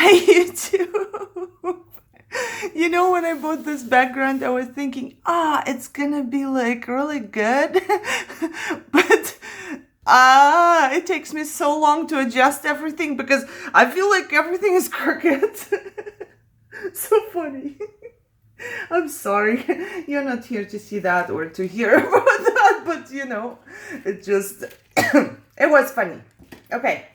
Hi, YouTube. You know, when I bought this background, I was thinking, it's gonna be like really good. But it takes me so long to adjust everything because I feel like everything is crooked. So funny. I'm sorry. You're not here to see that or to hear about that, but it just, it was funny. Okay.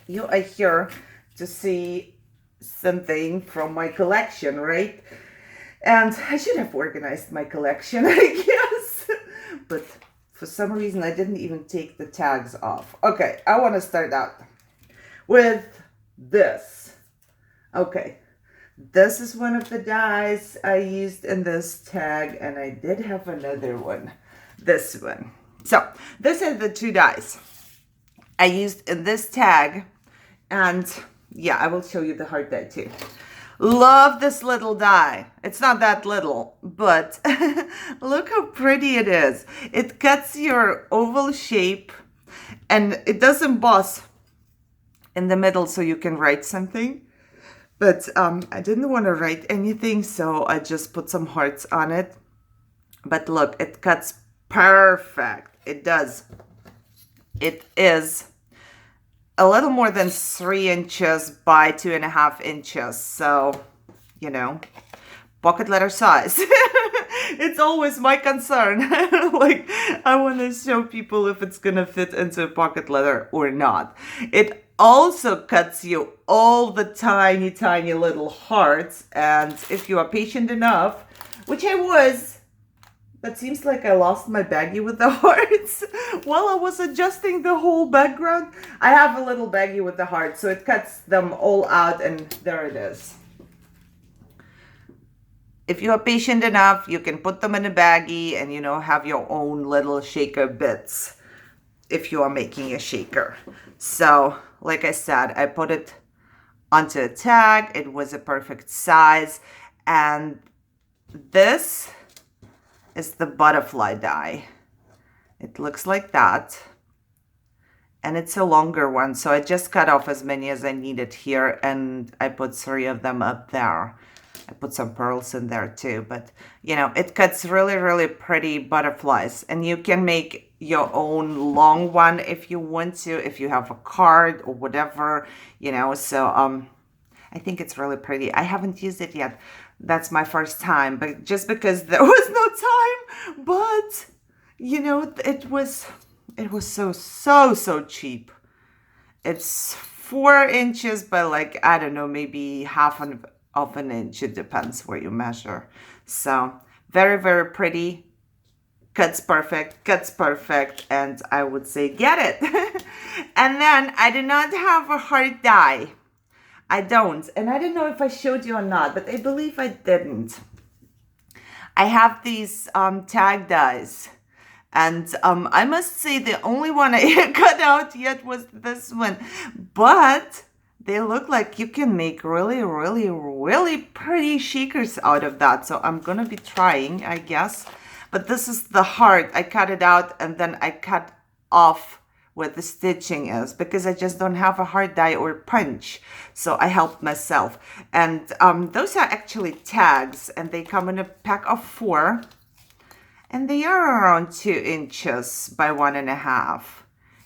You are here to see something from my collection, right? And I should have organized my collection, I guess. But for some reason, I didn't even take the tags off. Okay, I want to start out with this. Okay, this is one of the dies I used in this tag, and I did have another one, this one. So, these are the two dies I used in this tag. And yeah, I will show you the heart die too. Love this little die. It's not that little, but look how pretty it is. It cuts your oval shape and it does emboss in the middle so you can write something. But I didn't want to write anything, so I just put some hearts on it. But look, it cuts perfect. It does. It is a little more than 3 inches by 2.5 inches. So, pocket letter size. It's always my concern. Like, I want to show people if it's going to fit into a pocket letter or not. It also cuts you all the tiny, tiny little hearts. And if you are patient enough, which I was, but seems like I lost my baggie with the hearts while I was adjusting the whole background. I have a little baggie with the hearts, so it cuts them all out, and there it is. If you are patient enough, you can put them in a baggie and, have your own little shaker bits if you are making a shaker. So, like I said, I put it onto a tag. It was a perfect size. And this is the butterfly die. It looks like that. And it's a longer one, so I just cut off as many as I needed here, and I put 3 of them up there. I put some pearls in there too, but it cuts really, really pretty butterflies. And you can make your own long one if you want to, if you have a card or whatever, so I think it's really pretty. I haven't used it yet. That's my first time, but just because there was no time, but it was so cheap. It's 4 inches by, like, I don't know, maybe half of an inch. It depends where you measure. So very, very pretty. Cuts perfect, and I would say get it. And then I do not have a heart die. I don't, and I don't know if I showed you or not, but I believe I didn't. I have these tag dies, and I must say the only one I cut out yet was this one, but they look like you can make really, really, really pretty shakers out of that, so I'm gonna be trying, I guess. But this is the heart. I cut it out, and then I cut off where the stitching is, because I just don't have a heart die or punch, so I helped myself. And those are actually tags, and they come in a pack of 4, and they are around 2 inches by 1.5.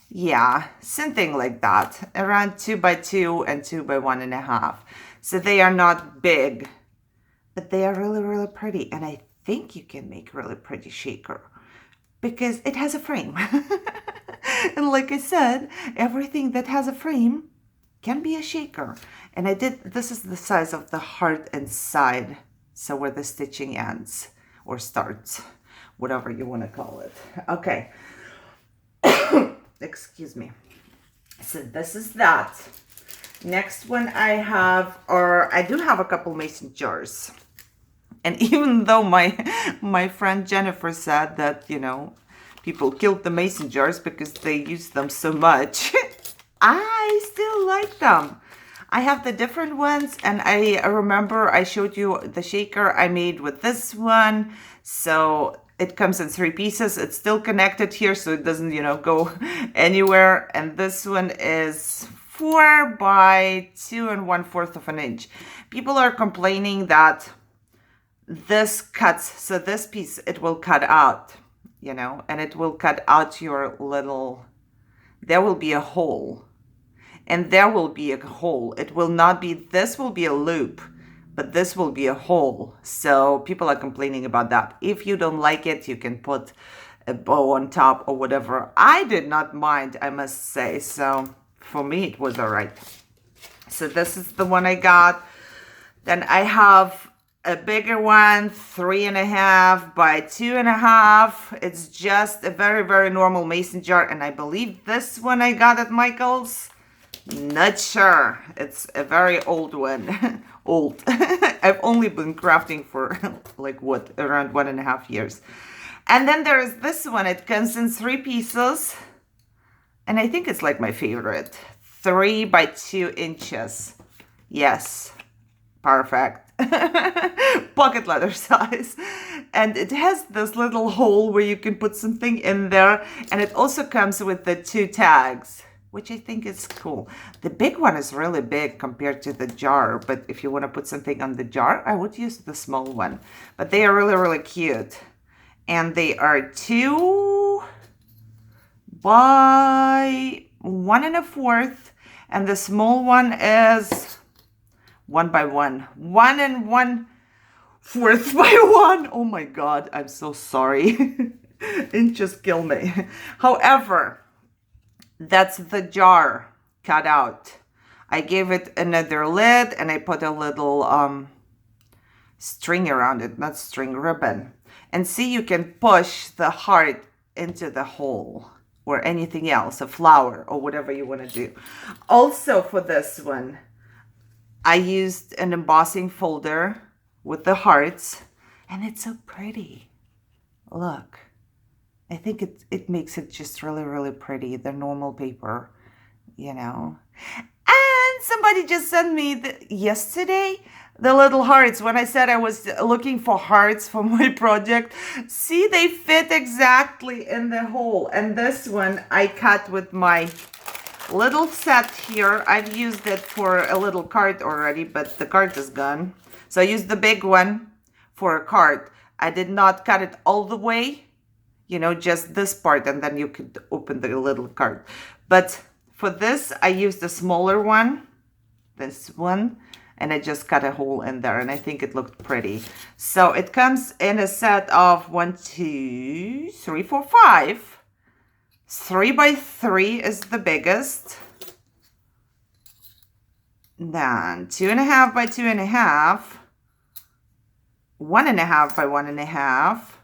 Yeah, something like that, around 2 by 2 and 2 by 1.5. So they are not big, but they are really, really pretty, and I think you can make really pretty shaker because it has a frame. And like I said, everything that has a frame can be a shaker. And this is the size of the heart inside. So where the stitching ends or starts, whatever you want to call it. Okay. Excuse me. So this is that. Next one I do have a couple mason jars. And even though my friend Jennifer said that, people killed the mason jars because they used them so much, I still like them. I have the different ones, and I remember I showed you the shaker I made with this one. So it comes in 3 pieces. It's still connected here, so it doesn't, go anywhere. And this one is 4 by 2 1/4 inch. People are complaining that this cuts, so this piece, it will cut out, you know, and it will cut out your little, there will be a hole, and there will be a hole. It will not be, this will be a loop, but this will be a hole. So people are complaining about that. If you don't like it, you can put a bow on top or whatever. I did not mind, I must say. So for me, it was all right. So this is the one I got. Then I have a bigger one, 3.5 by 2.5. It's just a very, very normal mason jar. And I believe this one I got at Michael's. Not sure. It's a very old one. Old. I've only been crafting for like what, around 1.5 years. And then there is this one. It comes in 3 pieces. And I think it's like my favorite. 3 by 2 inches. Yes. Perfect. Pocket letter size. And it has this little hole where you can put something in there. And it also comes with the 2 tags, which I think is cool. The big one is really big compared to the jar. But if you want to put something on the jar, I would use the small one. But they are really, really cute. And they are 2 by 1 1/4. And the small one is 1 by 1. 1 1/4 by 1. Oh my God, I'm so sorry. Inches kill me. However, that's the jar cut out. I gave it another lid and I put a little string around it, not string, ribbon. And see, you can push the heart into the hole or anything else, a flower or whatever you want to do. Also for this one, I used an embossing folder with the hearts, and it's so pretty. Look, I think it makes it just really, really pretty, the normal paper, you know. And somebody just sent me yesterday the little hearts. When I said I was looking for hearts for my project, see, they fit exactly in the hole. And this one I cut with my little set here. I've used it for a little card already, but the card is gone. So I used the big one for a card. I did not cut it all the way, you know, just this part, and then you could open the little card. But for this, I used the smaller one, this one, and I just cut a hole in there, and I think it looked pretty. So it comes in a set of 1, 2, 3, 4, 5. 3 by 3 is the biggest. Then 2.5 by 2.5. 1.5 by 1.5.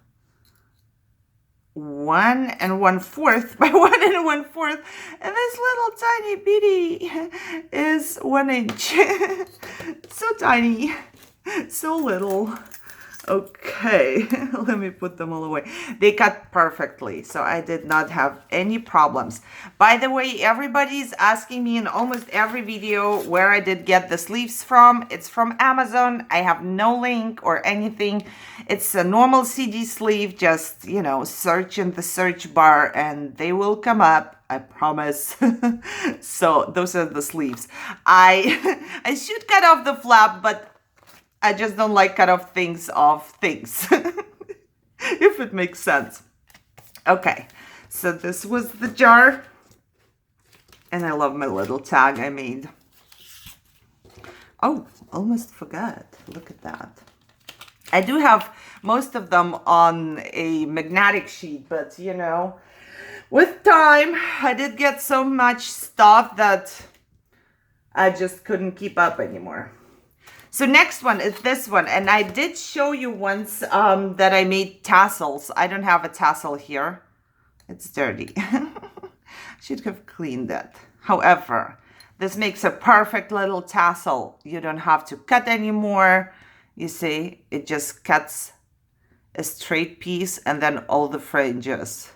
1 1/4 by 1 1/4. And this little tiny bitty is 1 inch. So tiny, so little. Okay, let me put them all away. They cut perfectly, so I did not have any problems. By the way, everybody's asking me in almost every video where I did get the sleeves from. It's from Amazon. I have no link or anything. It's a normal CD sleeve. Just, you know, search in the search bar and they will come up. I promise. So those are the sleeves. I should cut off the flap, but I just don't like cut off things of things, if it makes sense. Okay, so this was the jar, and I love my little tag I made. Oh, almost forgot. Look at that. I do have most of them on a magnetic sheet, but you know, with time, I did get so much stuff that I just couldn't keep up anymore. So next one is this one, and I did show you once that I made tassels. I don't have a tassel here. It's dirty. Should have cleaned it. However, this makes a perfect little tassel. You don't have to cut anymore. You see, it just cuts a straight piece and then all the fringes.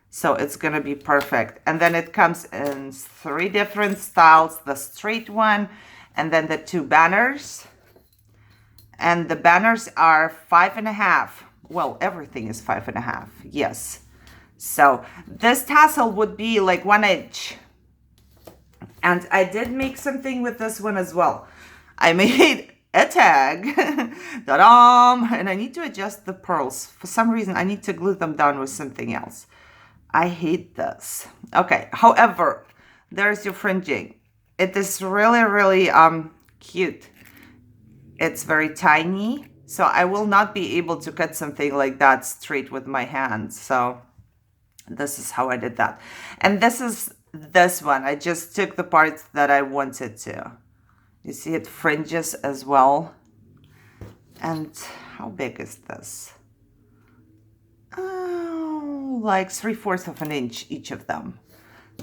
So it's going to be perfect. And then it comes in 3 different styles. The straight one, and then the 2 banners. And the banners are 5.5. Well, everything is 5.5. Yes. So this tassel would be like 1 inch. And I did make something with this one as well. I made a tag. Ta-da! And I need to adjust the pearls. For some reason, I need to glue them down with something else. I hate this. Okay, however, there's your fringing. It is really, really cute. It's very tiny, so I will not be able to cut something like that straight with my hands. So this is how I did that. And this is this one. I just took the parts that I wanted to. You see it fringes as well. And how big is this? Oh, like 3/4 of an inch each of them.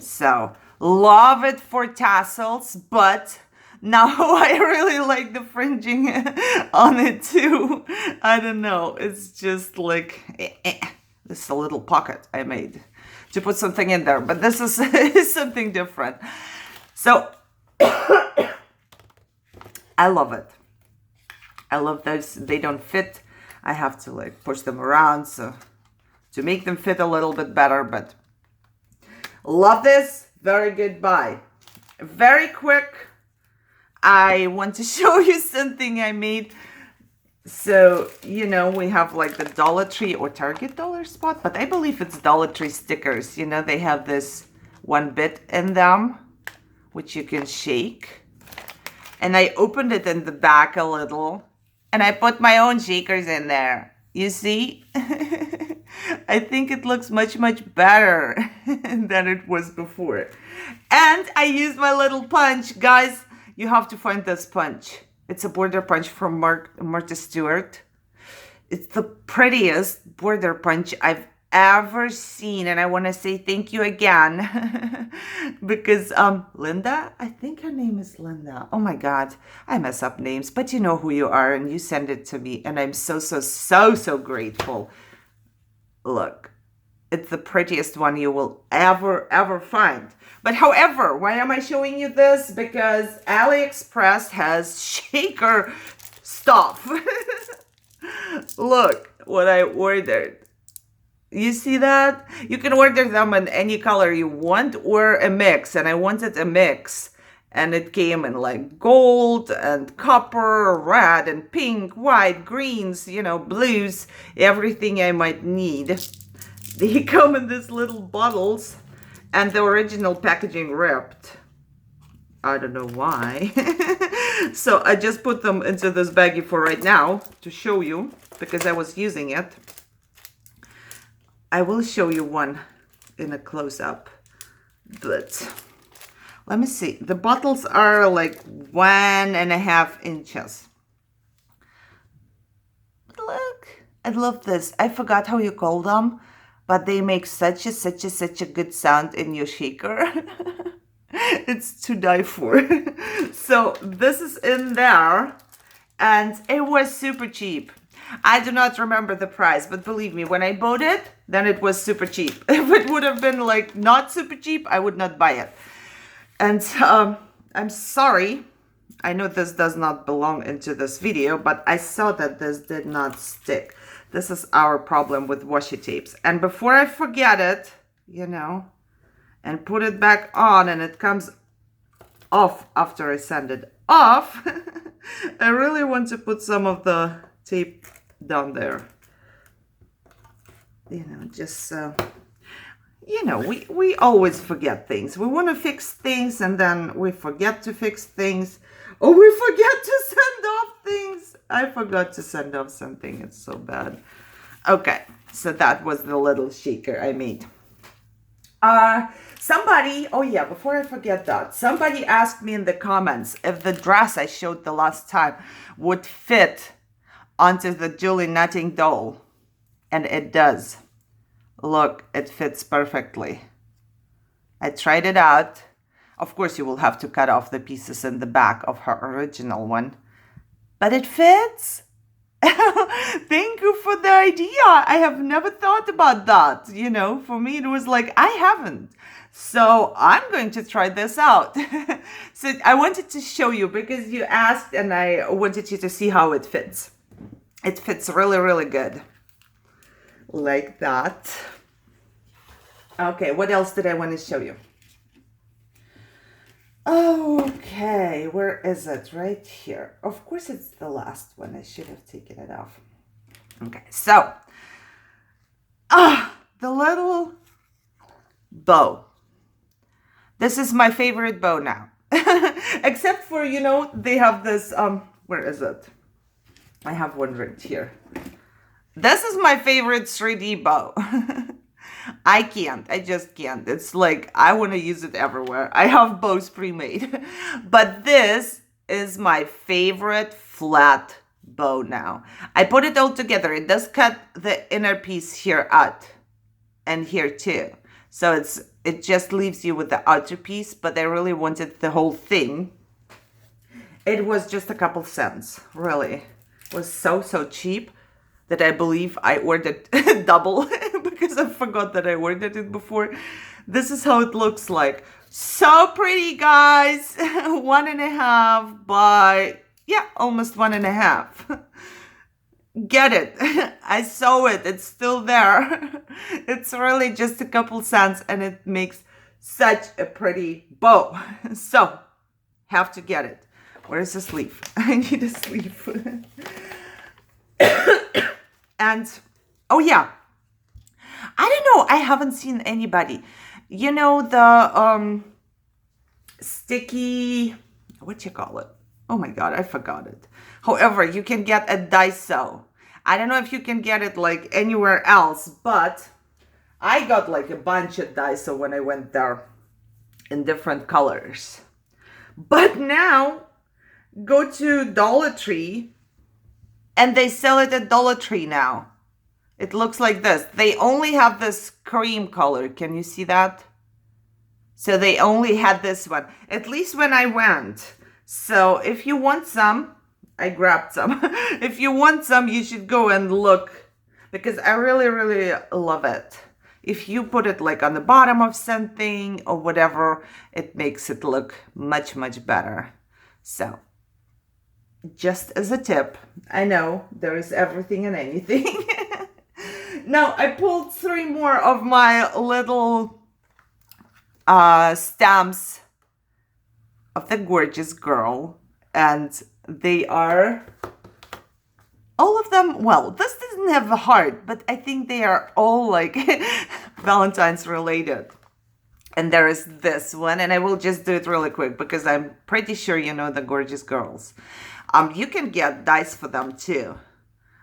So love it for tassels, but now I really like the fringing on it too. I don't know. It's just like, this is a little pocket I made to put something in there, but this is something different. So I love it. I love those. They don't fit. I have to like push them around so to make them fit a little bit better, but love this. Very good buy. Very quick. I want to show you something I made. So, you know, we have like the Dollar Tree or Target dollar spot, but I believe it's Dollar Tree stickers. You know, they have this one bit in them, which you can shake. And I opened it in the back a little, and I put my own shakers in there. You see? I think it looks much, much better than it was before. And I used my little punch. Guys, you have to find this punch. It's a border punch from Martha Stewart. It's the prettiest border punch I've ever seen. And I want to say thank you again. Because Linda, I think her name is Linda. Oh my God, I mess up names. But you know who you are and you send it to me. And I'm so grateful. Look, it's the prettiest one you will ever find. But however, why am I showing you this? Because AliExpress has shaker stuff. Look what I ordered. You see that? You can order them in any color you want or a mix. And I wanted a mix. And it came in like gold and copper, red and pink, white, greens, you know, blues, everything I might need. They come in these little bottles and the original packaging ripped. I don't know why. So I just put them into this baggie for right now to show you because I was using it. I will show you one in a close-up, but let me see. The bottles are like 1.5 inches. Look, I love this. I forgot how you call them, but they make such a good sound in your shaker. It's to die for. So this is in there, and it was super cheap. I do not remember the price, but believe me, when I bought it, then it was super cheap. If it would have been like not super cheap, I would not buy it. And I'm sorry. I know this does not belong into this video, but I saw that this did not stick. This is our problem with washi tapes. And before I forget it, you know, and put it back on and it comes off after I send it off, I really want to put some of the tape down there. You know, just you know, we always forget things. We want to fix things and then we forget to fix things. Or we forget to send off things. I forgot to send off something. It's so bad. Okay, so that was the little shaker I made. Somebody, oh yeah, before I forget that, somebody asked me in the comments if the dress I showed the last time would fit onto the Julie Nutting doll. And it does. Look, it fits perfectly. I tried it out. Of course, you will have to cut off the pieces in the back of her original one. But it fits. Thank you for the idea. I have never thought about that. You know, for me, it was like, I haven't. So I'm going to try this out. So I wanted to show you because you asked and I wanted you to see how it fits. It fits really good. Like that. Okay, what else did I want to show you? Okay, where is it? Right here. Of course, it's the last one. I should have taken it off. Okay, so, the little bow. This is my favorite bow now. Except for, you know, they have this, where is it? I have one right here. This is my favorite 3D bow. I just can't. It's like, I want to use it everywhere. I have bows pre-made. But this is my favorite flat bow now. I put it all together. It does cut the inner piece here out and here too. So it just leaves you with the outer piece, but I really wanted the whole thing. It was just a couple cents, really. It was so cheap that I believe I ordered double because I forgot that I ordered it before. This is how it looks like. So pretty, guys. 1.5 by, yeah, almost 1.5. Get it. I saw it. It's still there. It's really just a couple cents and it makes such a pretty bow. So, have to get it. Where's the sleeve? I need a sleeve. And, oh yeah. I don't know. I haven't seen anybody. You know, the sticky, what you call it? Oh my God, I forgot it. However, you can get a Daiso. I don't know if you can get it like anywhere else, but I got like a bunch of Daiso when I went there in different colors. But now, go to Dollar Tree and they sell it at Dollar Tree now. It looks like this. They only have this cream color. Can you see that? So they only had this one, at least when I went. So if you want some, I grabbed some. If you want some, you should go and look because I really love it. If you put it like on the bottom of something or whatever, it makes it look much better. So just as a tip, I know there is everything and anything. Now I pulled 3 more of my little stamps of the gorgeous girl, and they are all of them, well, this doesn't have a heart, but I think they are all like Valentine's related. And there is this one, and I will just do it really quick because I'm pretty sure you know the gorgeous girls. You can get dies for them too.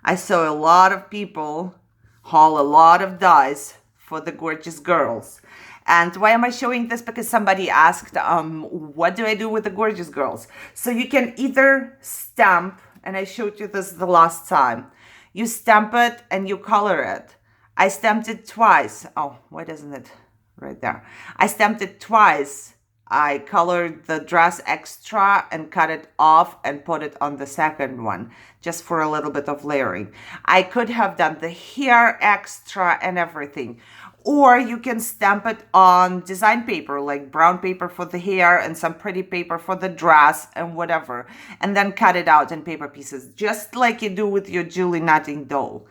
I saw a lot of people haul a lot of dies for the gorgeous girls. And why am I showing this? Because somebody asked, what do I do with the gorgeous girls? So you can either stamp, and I showed you this the last time. You stamp it and you color it. I stamped it twice. Oh, why doesn't it? Right there. I stamped it twice. I colored the dress extra and cut it off and put it on the second one, just for a little bit of layering. I could have done the hair extra and everything. Or you can stamp it on design paper, like brown paper for the hair and some pretty paper for the dress and whatever. And then cut it out in paper pieces, just like you do with your Julie knitting doll.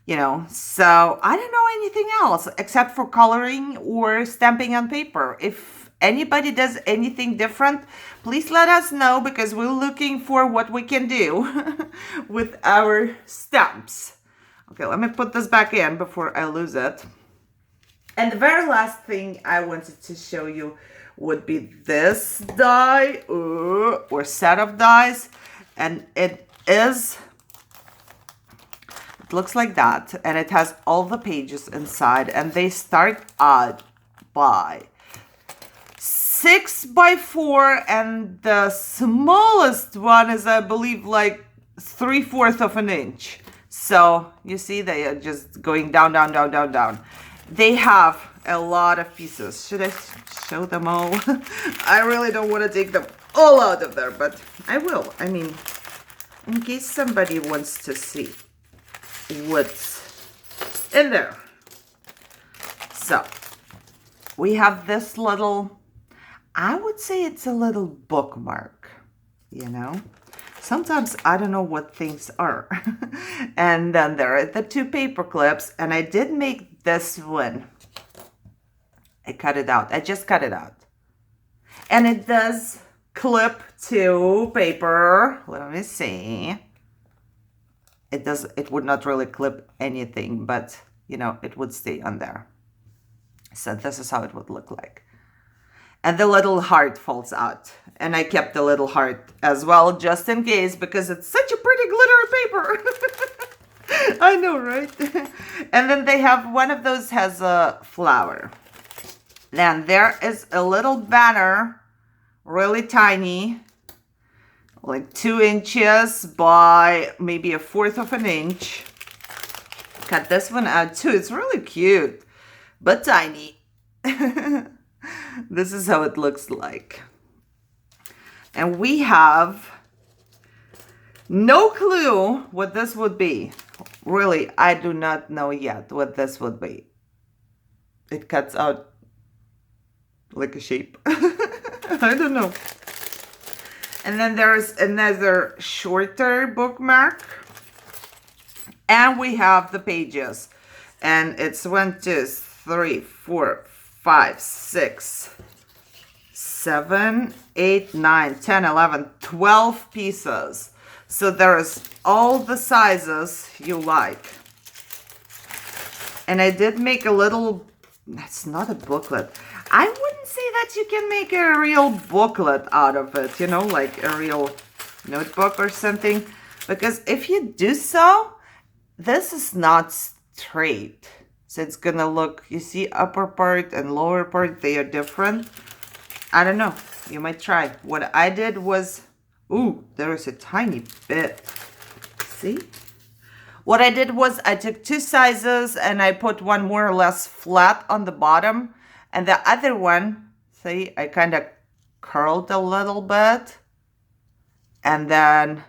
You know, so I don't know anything else except for coloring or stamping on paper. If anybody does anything different, please let us know because we're looking for what we can do with our stamps. Okay, let me put this back in before I lose it. And the very last thing I wanted to show you would be this die or set of dies. And it looks like that. And it has all the pages inside. And they start out by 6 by 4. And the smallest one is, I believe, like 3/4 of an inch. So you see they are just going down. They have a lot of pieces. Should I show them all? I really don't want to take them all out of there, but I will. I mean, in case somebody wants to see what's in there. So, we have this little, I would say it's a little bookmark, you know? Sometimes I don't know what things are. And then there are the 2 paper clips, and I did make this one. I cut it out. I just cut it out. And it does clip to paper. Let me see. It would not really clip anything, but you know, it would stay on there. So this is how it would look like. And the little heart falls out. And I kept the little heart as well, just in case, because it's such a pretty glittery paper. I know, right? And then they have, one of those has a flower. Then there is a little banner, really tiny, like 2 inches by maybe 1/4 of an inch. Cut this one out too. It's really cute, but tiny. This is how it looks like. And we have no clue what this would be. Really, I do not know yet what this would be. It cuts out like a shape. I don't know. And then there's another shorter bookmark. And we have the pages. And it's 1, 2, 3, 4, 5, 6, 7, 8, 9, 10, 11, 12 pieces. So there's all the sizes you like. And I did make a little, that's not a booklet. I wouldn't say that you can make a real booklet out of it, you know, like a real notebook or something. Because if you do so, this is not straight. So it's gonna look, you see upper part and lower part, they are different. I don't know, you might try. What I did was, ooh, there is a tiny bit. See? What I did was I took 2 sizes and I put one more or less flat on the bottom. And the other one, see, I kind of curled a little bit. And then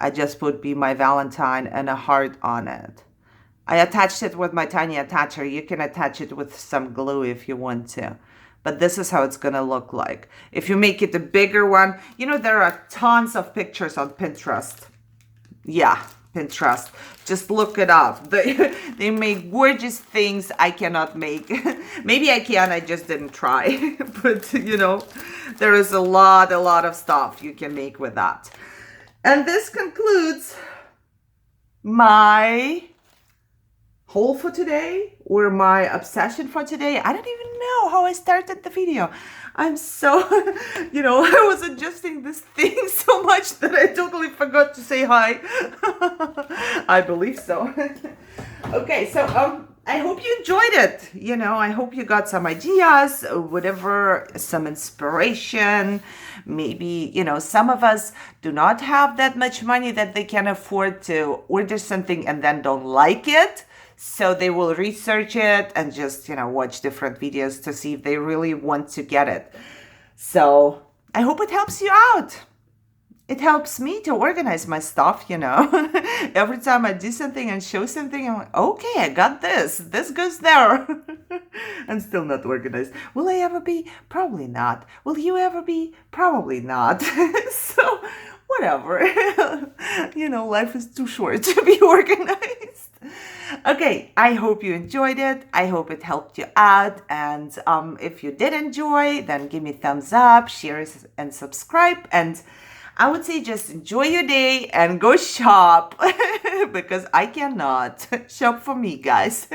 I just put Be My Valentine and a heart on it. I attached it with my tiny attacher. You can attach it with some glue if you want to. But this is how it's going to look like. If you make it a bigger one, you know, there are tons of pictures on Pinterest. Yeah, Pinterest. Just look it up. They make gorgeous things I cannot make. Maybe I can, I just didn't try. But, you know, there is a lot of stuff you can make with that. And this concludes my haul for today, or my obsession for today. I don't even know how I started the video. I'm so, you know, I was adjusting this thing so much that I totally forgot to say hi. I believe so. Okay, so I hope you enjoyed it. You know, I hope you got some ideas, whatever, some inspiration. Maybe, you know, some of us do not have that much money that they can afford to order something and then don't like it. So they will research it and just, you know, watch different videos to see if they really want to get it. So I hope it helps you out. It helps me to organize my stuff, you know. Every time I do something and show something, I'm like, okay, I got this. This goes there. I'm still not organized. Will I ever be? Probably not. Will you ever be? Probably not. So whatever. You know, life is too short to be organized. Okay, I hope you enjoyed it. I hope it helped you out. And if you did enjoy, then give me a thumbs up, share and subscribe. And I would say just enjoy your day and go shop because I cannot. Shop for me, guys.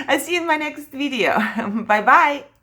I'll see you in my next video. Bye-bye.